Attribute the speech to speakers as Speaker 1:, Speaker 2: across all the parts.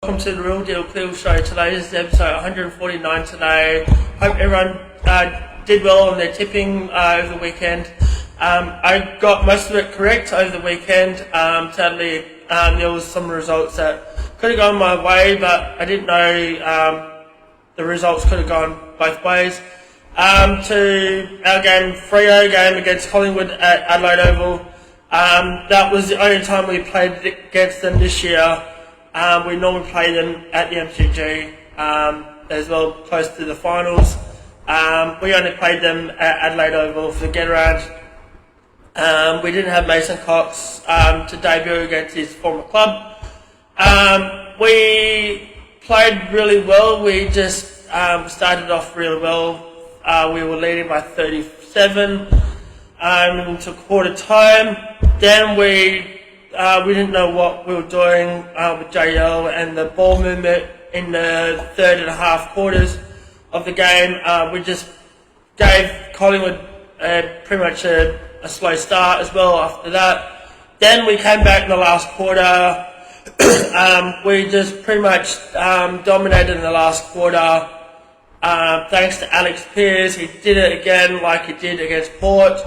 Speaker 1: Welcome to the Real Deal Cleal Show. Today's episode 149 today. Hope everyone did well on their tipping over the weekend. I got most of it correct over the weekend. Sadly, there was some results that could have gone my way, but I didn't know the results could have gone both ways. To our game, Freo game against Collingwood at Adelaide Oval. That was the only time we played against them this year. We normally play them at the MCG as well, close to the finals. We only played them at Adelaide Oval for the get-around. We didn't have Mason Cox to debut against his former club. We played really well. We just started off really well. We were leading by 37 into quarter time. Then we didn't know what we were doing with JL and the ball movement in the third and a half quarters of the game. We just gave Collingwood pretty much a slow start as well after that. Then we came back in the last quarter. We just pretty much dominated in the last quarter. Thanks to Alex Pearce, he did it again like he did against Port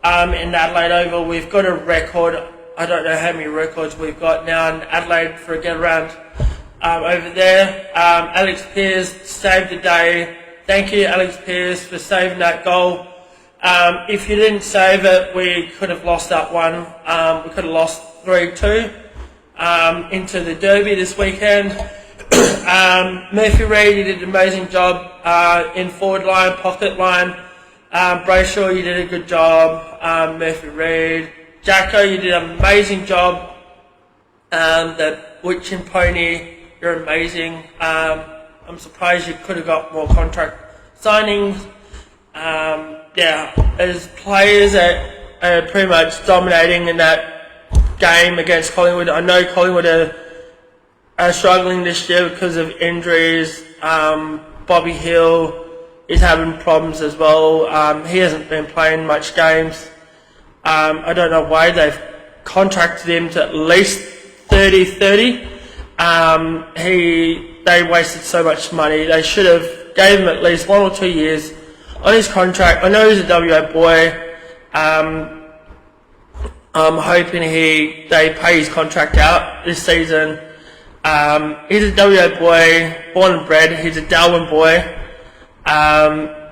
Speaker 1: in Adelaide Oval. We've got a record. I don't know how many records we've got now in Adelaide for a get-around over there. Alex Pearce saved the day. Thank you, Alex Pearce, for saving that goal. If you didn't save it, we could have lost that one. We could have lost 3-2 into the derby this weekend. Murphy Reid, you did an amazing job in forward line, pocket line. Brayshaw, you did a good job. Murphy Reid. Jacko, you did an amazing job. The Witchin Pony, you're amazing. I'm surprised you could have got more contract signings. As players that are pretty much dominating in that game against Collingwood. I know Collingwood are struggling this year because of injuries. Bobby Hill is having problems as well. He hasn't been playing much games. I don't know why they've contracted him to at least 30. They wasted so much money. They should have gave him at least 1 or 2 years on his contract. I know he's a WA boy. I'm hoping they pay his contract out this season. He's a WA boy, born and bred. He's a Darwin boy.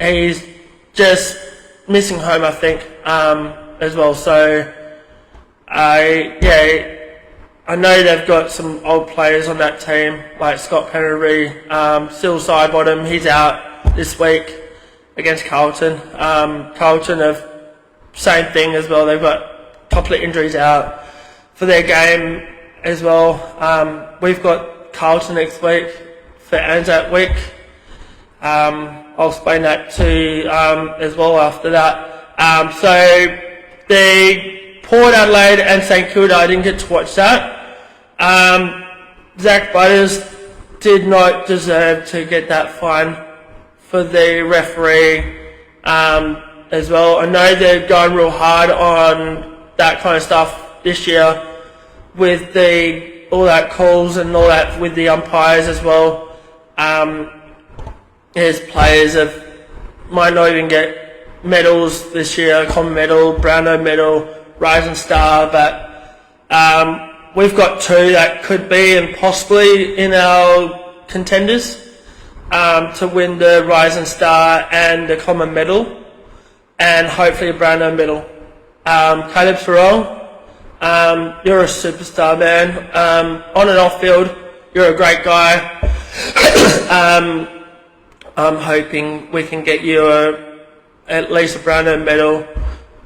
Speaker 1: He's just missing home, I think, as well. So, I know they've got some old players on that team, like Scott Pennery, still side bottom. He's out this week against Carlton. Carlton have same thing as well. They've got a couple of injuries out for their game as well. We've got Carlton next week for Anzac Week. I'll explain that to you as well after that. So the Port Adelaide and St Kilda, I didn't get to watch that. Zach Butters did not deserve to get that fine for the referee as well. I know they're going real hard on that kind of stuff this year with all that calls and all that with the umpires as well. His players might not even get medals this year, common medal, Brownlow medal, Rising Star, but we've got 2 that could be and possibly in our contenders to win the Rising Star and the common medal, and hopefully a Brownlow medal. Caleb Farrell, you're a superstar, man. On and off field, you're a great guy. I'm hoping we can get you at least a Brownlow medal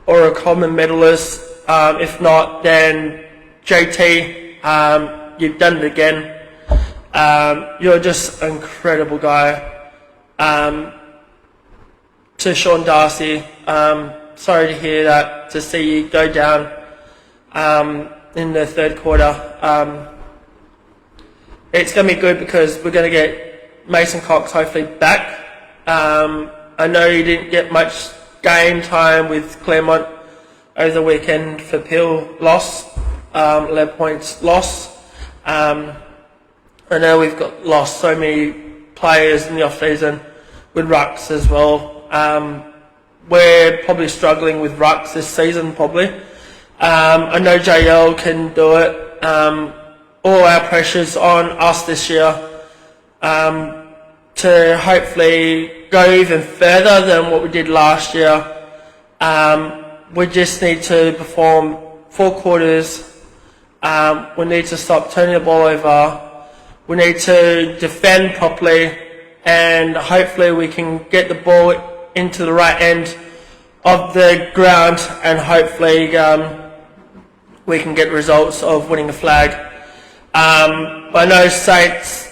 Speaker 1: or a common medalist. If not, then JT, you've done it again. You're just an incredible guy. To Sean Darcy, sorry to hear that, to see you go down in the third quarter. It's going to be good because we're going to get Mason Cox hopefully back. I know he didn't get much game time with Claremont over the weekend for Peel loss, 11 points loss. I know we've lost so many players in the off season with rucks as well. We're probably struggling with rucks this season, probably. I know JL can do it. All our pressure's on us this year to hopefully go even further than what we did last year. We just need to perform 4 quarters. We need to stop turning the ball over. We need to defend properly, and hopefully we can get the ball into the right end of the ground, and hopefully we can get results of winning the flag. I know Saints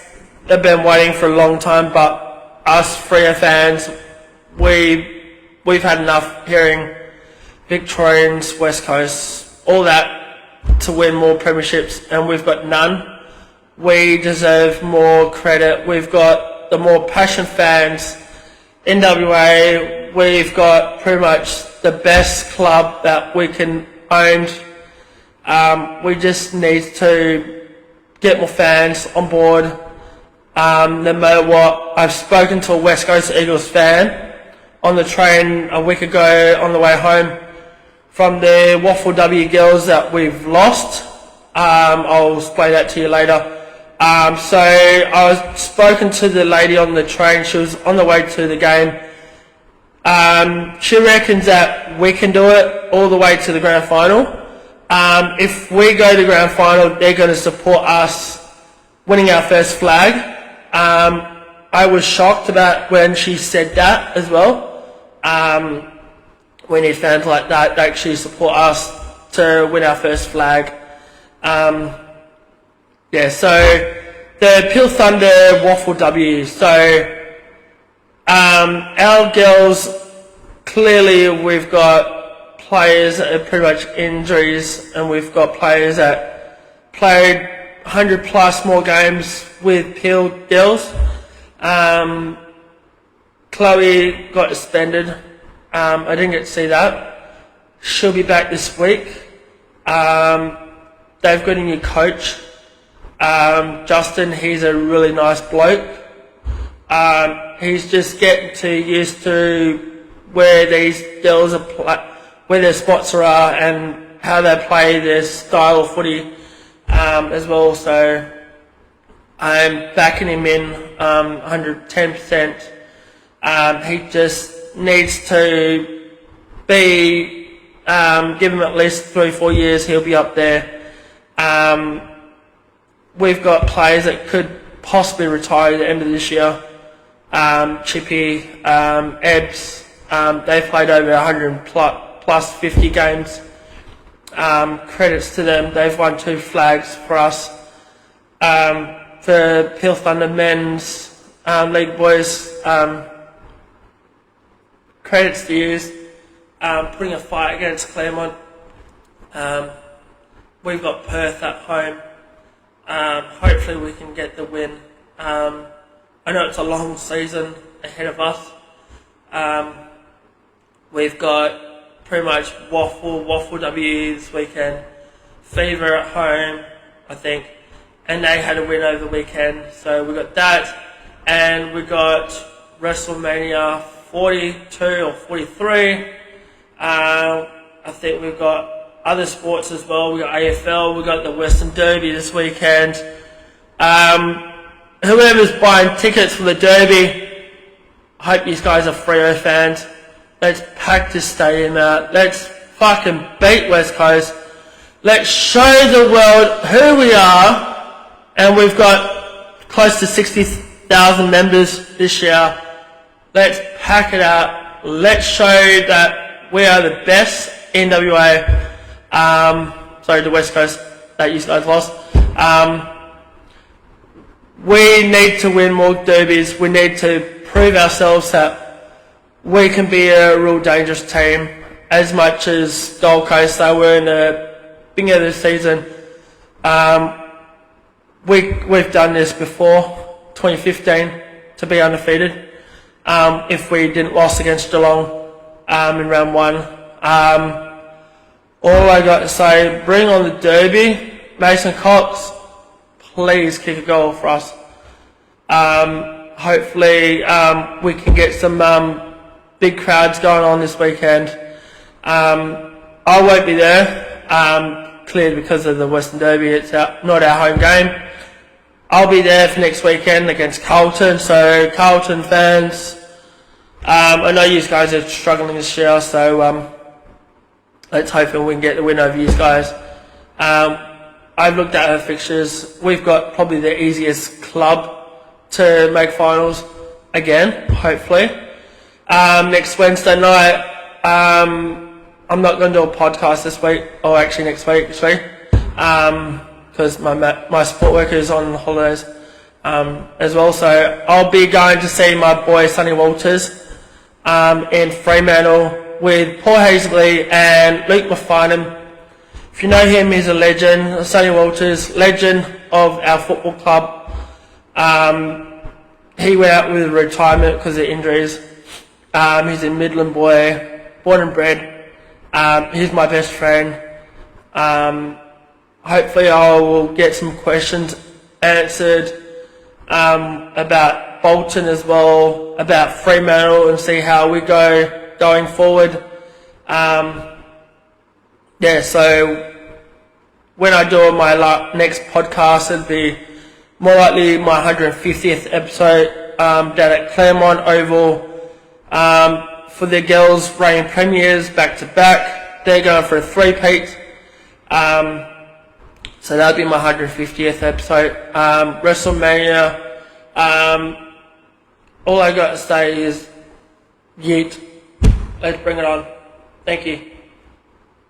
Speaker 1: have been waiting for a long time, but us Freo fans, we've had enough hearing Victorians, West Coast, all that to win more premierships, and we've got none. We deserve more credit. We've got the more passionate fans in WA. We've got pretty much the best club that we can own. We just need to get more fans on board. No matter what, I've spoken to a West Coast Eagles fan on the train a week ago on the way home from the Waffle W girls that we've lost. I'll explain that to you later. So I was spoken to the lady on the train. She was on the way to the game. She reckons that we can do it all the way to the grand final. If we go to the grand final, they're going to support us winning our first flag. I was shocked about when she said that as well. We need fans like that actually support us to win our first flag. So the Peel Thunder Waffle W. So our girls, clearly we've got players that are pretty much injuries, and we've got players that played 100 plus more games with Peel girls. Chloe got suspended. I didn't get to see that. She'll be back this week. They've got a new coach. Justin, he's a really nice bloke. He's just getting used to where these girls are, where their spots are, and how they play their style of footy as well. So I'm backing him in 110%. He just needs to be, give him at least 3-4 years, he'll be up there. We've got players that could possibly retire at the end of this year. Chippy, Ebbs, they've played over 100 plus 50 games. Credits to them, they've won 2 flags for us. For Peel Thunder men's league boys, credits to you, putting a fight against Claremont. We've got Perth at home. Hopefully we can get the win. I know it's a long season ahead of us. We've got pretty much Waffle W this weekend. Fever at home, I think. And they had a win over the weekend. So we got that. And we got WrestleMania 42 or 43. I think we've got other sports as well. We got AFL, we got the Western Derby this weekend. Whoever's buying tickets for the Derby, I hope you guys are Freo fans. Let's pack this stadium out. Let's fucking beat West Coast. Let's show the world who we are. And we've got close to 60,000 members this year. Let's pack it out. Let's show that we are the best in WA. Sorry, the West Coast that you guys lost. We need to win more derbies. We need to prove ourselves that we can be a real dangerous team. As much as Gold Coast, they were in the beginning of the season. We've done this before, 2015, to be undefeated. If we didn't lose against Geelong in round 1. All I got to say, bring on the Derby. Mason Cox, please kick a goal for us. Hopefully we can get some big crowds going on this weekend. I won't be there, clearly because of the Western Derby. It's not our home game. I'll be there for next weekend against Carlton. So Carlton fans, I know you guys are struggling this year, so let's hope we can get the win over you guys. I've looked at our fixtures. We've got probably the easiest club to make finals again, hopefully. Next Wednesday night, I'm not going to do a podcast this week, or actually next week, because my support worker is on holidays as well. So I'll be going to see my boy Sonny Walters in Fremantle with Paul Hazley and Luke McFarnham. If you know him, he's a legend. Sonny Walters, legend of our football club. He went out with retirement because of injuries. He's a Midland boy, born and bred. He's my best friend. Hopefully I will get some questions answered about Bolton as well, about Fremantle, and see how we go going forward. So when I do my next podcast, it'll be more likely my 150th episode down at Claremont Oval for the girls reigning premiers back to back. They're going for a three-peat. So that'll be my 150th episode. WrestleMania. All I got to say is yeet. Let's bring it on. Thank you.